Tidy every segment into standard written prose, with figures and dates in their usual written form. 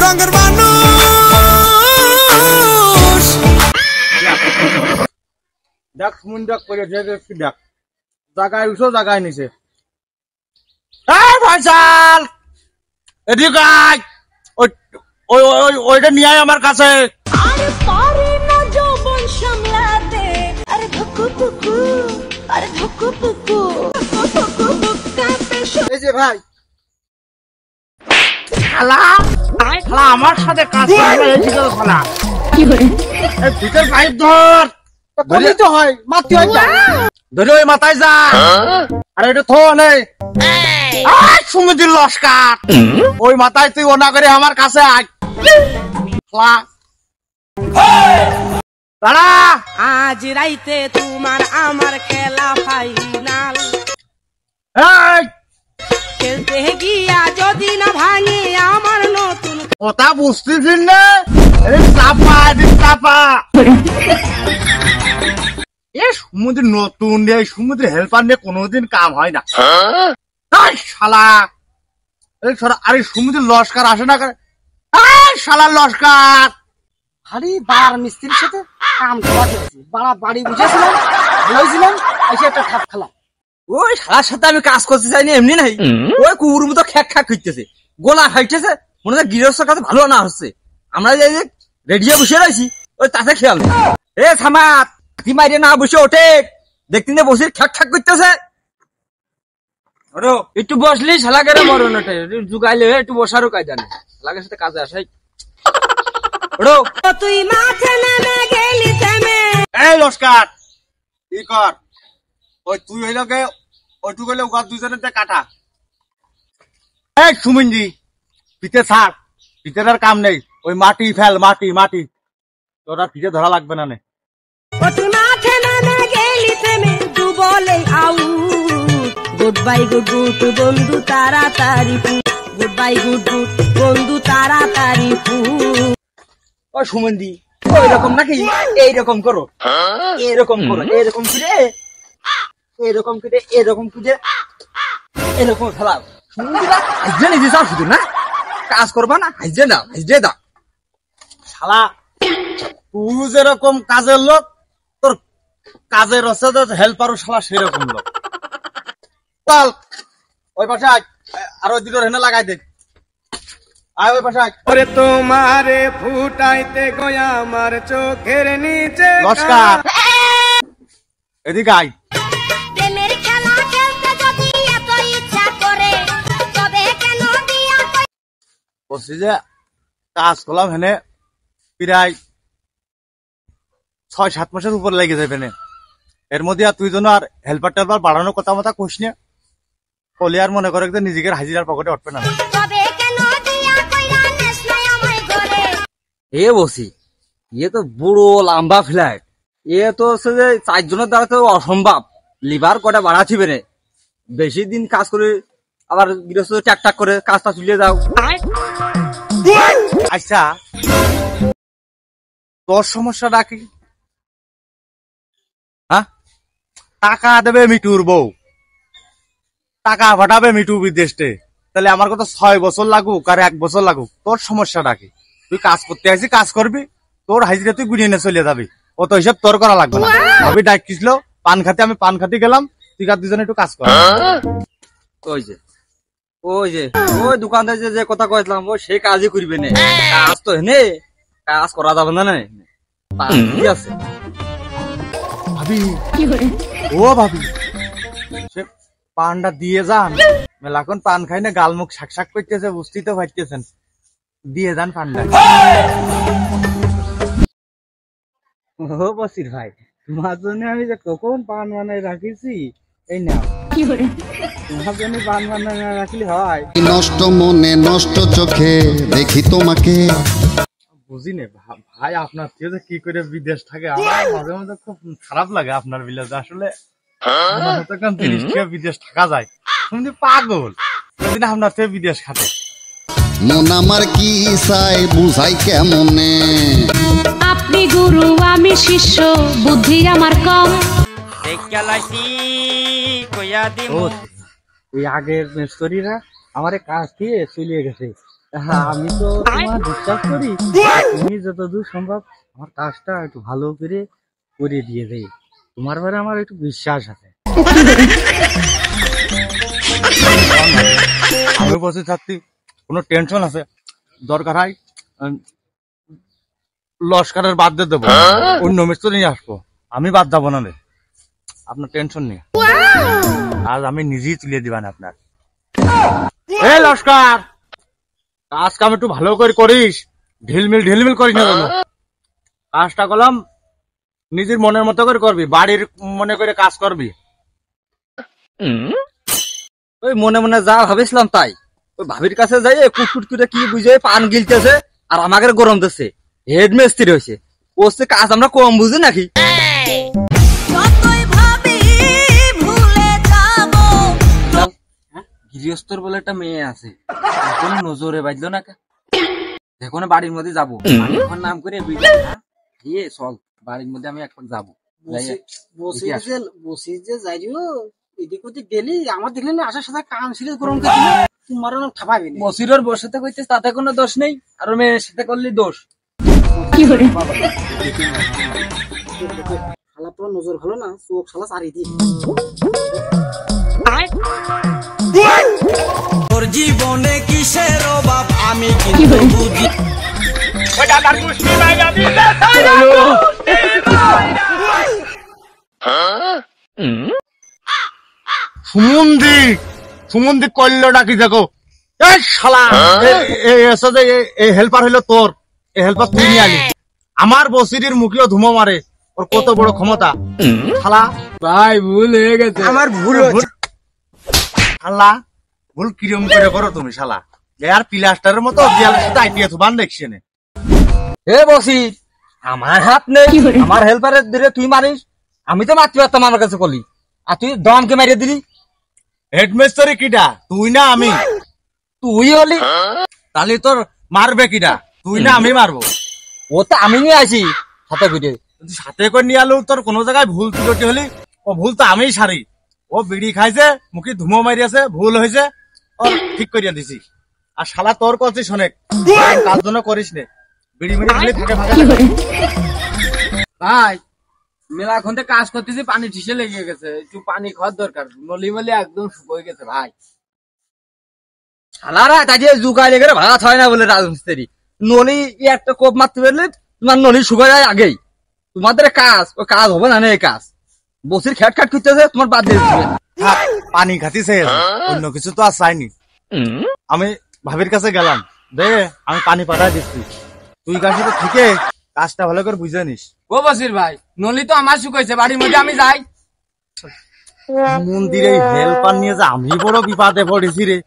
রঙের মানুষ দেখ মুন্ডা করে দেখ জায়গায় উঠো জায়গায় নিচে ভাইসাল এদিকে ওইটা নিয়ে আয় আমার কাছে। এই যে ভাই আমার সাথে কাজ ভিতর পাইপ ধর তো হয় মাতি হয় ধরে ওই মাথায় যা আর এটা থো নেই সমুদ্রের লস্কার ওই মাথায় তুই ওনা করে আমার কাছে আয় দাঁড়া। আজ রাইতে তোমার আমার খেলা ফাইনাল খেলতে গিয়া যদি না ভাঙে আমার নতুন কথা বুঝতেছিস না চাপা চাপা সমুদ্রের নতুন সমুদ্রের হেল্পার নিয়ে কোনোদিন কাম হয় না শালা আরে সমুদ্রের লস্কার আসে না শালা লস্কার খালি বার মিস্ত্রির সাথে কাম করা হয়েছে বাড়ি বুঝেছিলাম ভালোছিলাম এসে একটা ঠাপ খেলা ওই শালার সাথে আমি কাজ করতে চাইনি এমনি নাই ওই কুকুর মতো খ্যাক খ্যাক করতেছে গোলা খাইতেছে মনে হয় গৃহস্থর কাছে ভালো না হচ্ছে আমরা যে রেডিও বসে রয়েছি ওই তাতে খেয়াল নেই এ থামাত মাইরে না বসে ওঠে দেখতে না বসে খ্যাক খ্যাক করতেছে একটু বসলেই শালাকের মরণ ওঠে জুগাইলে একটু বসারও কায়দা নেই শালাকের সাথে কাজে আসাই তুই মাঠে নেমে গেলি থেমে এই লস্কার কি কর ওই তুই হইলকে ওইটুকু হইলে ওখান দুজনের কাটা এই সুমিন্দি পিতে ছাড় পিতের আর কাম নেই ওই মাটি ফেল মাটি মাটি তোর আর পিঠে ধরা লাগবে না। তুই মাঠে নেমে গেলি থেমে তু বলে আউ গুড বাই গুড গুড বন্ধু তাড়াতাড়ি গুড বাই গুড গুড বন্ধু তাড়াতাড়ি ও সুমন্দি ওই রকম নাকি এইরকম করো এরকম করো এরকম করে এরকম করে এরকম করে এরকম খেলাও সুমন্দিরা হাইজে নিজে যাও শুধু না কাজ করবা না হাইজে দাও হাইজে দাও শালা তুই যেরকম কাজের লোক তোর কাজের হেল্পারও শালা সেরকম লোক চল ওই পাশে আর ওই দুটো হেনে লাগাই দে আয় ওই পাশে ওরে তোমারে ফুটাইতে গয়া আমার চোখের নিচে নমস্কার এদিকে আয় প্রেমের খেলা খেলতে যদি এত ইচ্ছা করে তবে কেন দিয়া বলছি যে কাজ করলাম হেনে প্রায় 6-7 মাসের উপর লেগে যাবে না এর মধ্যে আর তুই যেন আর হেল্পার টেল্পার বাড়ানোর কথা মতো কোশ না কলি আর মনে করে নিজেকে হাজিরার পকেটে উঠবে না এ বসি ইয়ে তো বুড়ো লম্বা ফ্ল্যাট এ তো হচ্ছে যে 4 জনের দ্বারা তো অসম্ভব লিভার কটা বাড়াচ্ছিবে রে বেশি দিন কাজ করে আবার গৃহস্থ টাক টাক করে কাজটা চলিয়ে যাও। আচ্ছা তোর সমস্যাটা কি হ্যাঁ টাকা দেবে মিটুর বউ টাকা পাঠাবে মিটু বিদেশে তাহলে আমার কত 6 বছর লাগুক আর 1 বছর লাগুক তোর সমস্যাটা কি তুই কাজ করতে আসি কাজ করবি তোর হাজিরা তুই গুনিয়ে নিয়ে চলে যাবি অত হিসাব তোর করা লাগবে না আমি ডাকিছিল পান খাতে আমি পান খাতে গেলাম তুই আর দুজনে একটু কাজ কর ওই যে ওই দোকানদার যে কথা কইলাম ও সে কাজই করবে না কাজ তো হেনে কাজ করা যাবে না না কি আছে ভাবি ও ভাবি সে পানটা দিয়ে যান মেলাখন পান খাই না গালমুখ শাক শাক করতেছে বুঝতেই তো পারতেছেন দিয়ে যান পানটা। ও বসির ভাই তোমার জন্য আমি যে কখন পান বানাই রাখিছি এই না তোমার জন্য পান বানাই রাখলে হয় নষ্ট মনে নষ্ট চোখে দেখি তোমাকে বুঝি নে ভাই আপনার যে কি করে বিদেশ থাকে আমার মাঝে মাঝে খুব খারাপ লাগে আপনার বিলাস আসলে বিদেশ থাকা যায় তুমি পাগল সেদিন আপনার থেকে বিদেশ খাতে মন আমার কি চাই বুঝাই কেমনে আপনি গুরু আমি শিষ্য বুদ্ধি আমার কম ওই আগের মিস্ত্রিরা আমার কাজ দিয়ে চলিয়ে গেছে হ্যাঁ, আমি তো তোমার বিশ্বাস করি, তুমি যতদূর সম্ভব আমার কাজটা একটু ভালো করে দিয়ে দেই, তোমার বারে আমার একটু বিশ্বাস আছে। আমি বসে থাকতে কোনো টেনশন আছে, দরকার হয় লস্কারের বাদ দিয়ে দেবো, অন্য মিস্ত্রি নিয়ে আসবো, আমি বাদ দেবো না রে, আপনার টেনশন নেই, আজ আমি নিজেই তুলে দিবেন আপনার। এ লস্কার, কাজ কাম একটু ভালো করে করিস, ঢিলমিল করিস না কেন? কাজটা করলাম নিজের মনের মতো করে করবি, বাড়ির মনে করে কাজ করবি। ওই মনে মনে যা ভাবিছিলাম তাই, ওই ভাবির কাছে যাই কুটকুট করে কি বুঝে পান গিলতেছে আর আমাকে গরম দিচ্ছে, হেড মিস্ত্রি হয়েছে, ওসে কাজ আমরা কম বুঝি নাকি? যতই ভাবি ভুলে যাব। গৃহস্থর বলে একটা মেয়ে আছে, এখন নজরে বাজলো না কে? এখন বাড়ির মধ্যে যাবো, এখন নাম করে ইয়ে চল বাড়ির মধ্যে আমি একবার যাবো। বসে যে যাইও এদিক ওদিক গেলি আমার দেখলে না আসার সাথে কান সিলে গরম করছিল, তোমার ঠাপাবি না। বসিরর বসাতে কইতে তাতে কোনো দোষ নেই, আর ওর মেয়ের সাথে করলি দোষ। শালা তোমার নজর ভালো না, চোখ শালা চারি দিই। তোর জীবনে কিসের অভাব আমি কিন্তু বুঝি। সুমন্দি করলো নাকি দেখো, শালা এই হেল্পার হইলো তোর, এই হেল্পার তুই নিয়ে আলি, আমার বসিরির মুখেও ধুমো মারে, ওর কত বড় ক্ষমতা। শালা ভাই ভুল হয়ে গেছে, আমার ভুল শালা, ভুল কিরম করে করো তুমি শালা, আর প্লাস্টারের মতো দেয়ালের সাথে আইটিয়া থুবান দেখছি না। হে বসির, আমার হাত নেই, আমার হেল্পারের দিলে তুই মারিস, আমি তো মারতে পারতাম আমার কাছে করলি, আর তুই দমকে মেরে দিলি। হেডমিস্ত্রি কিটা, তুই না আমি? তুই হলি, তাহলে তোর মারবে কিটা, তুই না আমি মারবো? ও তো আমি নিয়ে আসি হাতে করে। সাথে করে নিয়ে আলু, তোর কোনো জায়গায় ভুল ত্রুটি হলি, ও ভুল তো আমিই সারি। ও বিড়ি খাইছে, মুখে ধুমো মারিয়াছে, ভুল হয়েছে, ও ঠিক করিয়া দিছি। আর শালা তোর করছিস অনেক, কাজ জন্য করিস নে, বিড়ি মিড়ি খালি ফাঁকে ফাঁকে। ভাই মেলা এখন কাজ করতেছি, পানি ঠিসে লেগে গেছে, একটু পানি খাওয়ার দরকার, নলি মলি একদম শুকিয়ে গেছে ভাই। শালারা তাই জুগাই লেগে ভাত হয় না বলে রাজমিস্ত্রি, নলি একটা কোপ মারতে পারলে তোমার নলি শুকায় যায় আগেই। তোমাদের কাজ ও কাজ হবে না, এই কাজ বসির খ্যাট খ্যাট করতেছে, তোমার বাদ দিয়ে দিচ্ছে। পানি খাতিছে, অন্য কিছু তো আর চাইনি। আমি ভাবির কাছে গেলাম, দে আমি পানি পাঠাই দিচ্ছি, তুই কাছে তো ঠিকই কাজটা ভালো করে বুঝে নিস। ও বসির ভাই, নলি তো আমার শুকাইছে, বাড়ির মধ্যে আমি যাই। মন্দিরে হেল্পার নিয়ে যে আমি বড় বিপদে পড়েছি রে।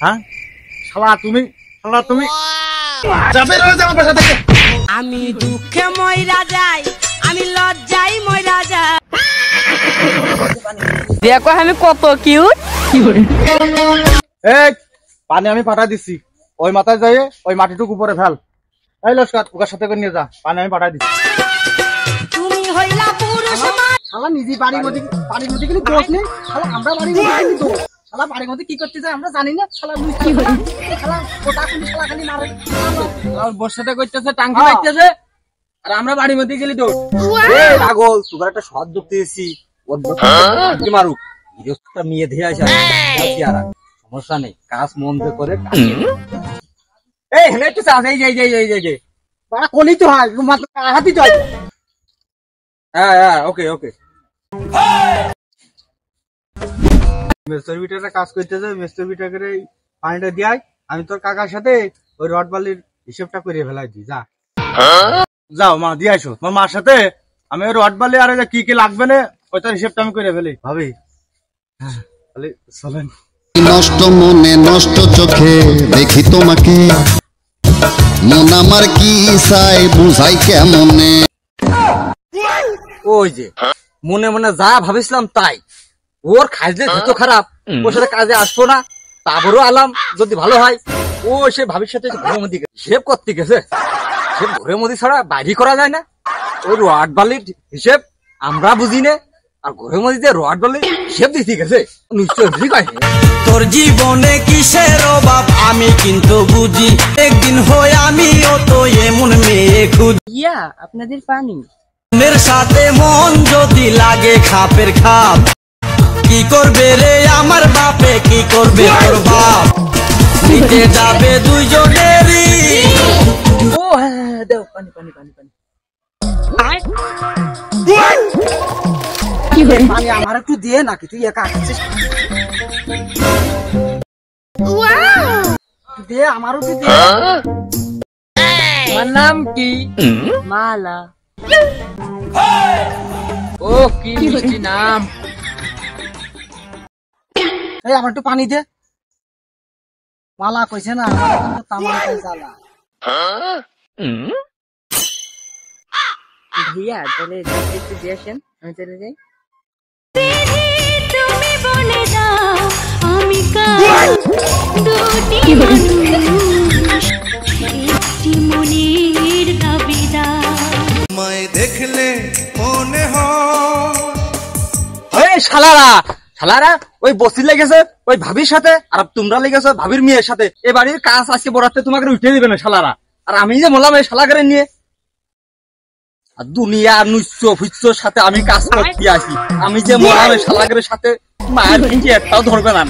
হ্যাঁ শালা তুমি যাবে আমার বাসা থেকে। আমি দুঃখে ময়রা যাই, আমি লজ্জাই ময়রা যাই। দেখো আমি কত কিউট। এই পানি আমি পাঠাই দিচ্ছি, ওই মাথায় যাই, ওই মাটিটুকু উপরে ফেল। এই লস্কার, ওকে সাথে করে নিয়ে যা, পানি আমি পাঠাই দিচ্ছি। তুমি হইলা পুরুষ শালা নিজে বাড়ির মধ্যে কিন্তু দোষ নেই, শালা আমরা বাড়ির মধ্যে কিন্তু দোষ। শালা বাড়ির মধ্যে কি করতে যায় আমরা জানি না, শালা মিস্ত্রি শালা কোটা কুলি শালা খালি মারে। বর্ষাতে করতেছে, টাঙ্কি পাইতেছে, আর আমরা বাড়ির মধ্যে গেলি দৌড়। পাগল, সুগার একটা সৎ যোগ দিয়েছি, ওর মারুক, গৃহস্থটা মেয়ে ধেয়ে আসে, সমস্যা নেই, কাজ মন দিয়ে করে। এই হেলে একটু চাষ, এই যে বাড়া কলি তো হয়, মাত্র হাতি তো হয়। হ্যাঁ ওকে মিস্ত্রি বিটাটা কাজ করতেছে, মিস্ত্রি বিটা করে পানিটা দিয়াই, আমি তোর কাকার সাথে ওই রড বালির হিসেবটা করে ফেলাই দিই। যা যাও মা, দিয়ে আসো তোমার মার সাথে, আমি ওই রড বালি আর কি কি লাগবে না ওইটার হিসেবটা আমি করে ফেলি। ভাবি তাহলে চলেন। নষ্ট মনে নষ্ট চোখে দেখি তোমাকে, মন আমার কি চাই বুঝাই কেমনে। ওই যে মনে মনে যা ভাবিছিলাম তাই, ওর খাইলে যত খারাপ, ওর সাথে কাজে আসবো না, তারপরও আলাম যদি ভালো হয়। ও সে ভাবির সাথে ঘরের মধ্যে হিসেব করতে গেছে, সে ঘরের মধ্যে ছাড়া বাইরে করা যায় না, ওর ওয়ার্ড বালির হিসেব আমরা বুঝি না, আর ঘরের মধ্যে যে রড বলে হিসেব দিয়ে ঠিক আছে নিশ্চয় ঠিক আছে। তোর জীবনে কিসের অভাব আমি কিন্তু বুঝি, একদিন হয় আমিও তো এমন মেয়ে খুঁজি। ইয়া আপনাদের পানি মনের সাথে মন যদি লাগে খাপের খাপ, কি করবে রে আমার বাপে, কি করবে তোর বাপ, নিতে যাবে দুইজনেরই। ও হ্যাঁ দেও পানি পানি পানি পানি। পানি আমার একটু দিয়ে নাকি তুই একা খাচ্ছিস দে আমারও তুই দে তোমার নাম কি? মালা ও কি মিষ্টি নাম। এই আমার একটু পানি দে মালা কইছে না আমার এখন তো তামাক জ্বালা ভাইয়া তাহলে একটু দিয়ে আসেন, আমি চলে যাই। তুমি বলে দাও আমি কার দুটি মানুষ, একটি মনের দাবিদার। আমায় দেখলে মনে হয় এই শালারা শালারা ওই বসি লেগেছে ওই ভাবির সাথে, আর তোমরা লেগেছো ভাবির মেয়ের সাথে। এ বাড়ির কাজ আজকে বরাতে তোমাকে উঠে দিবে না শালারা। আর আমি যে বললাম এই শালাগারে নিয়ে আর দুনিয়া নুচ্ছ ফুচ্ছর সাথে আমি কাজ করতে আসি, আমি যে বললাম এই শালাগারের সাথে মায়ের পিঠে একটাও ধরবে না।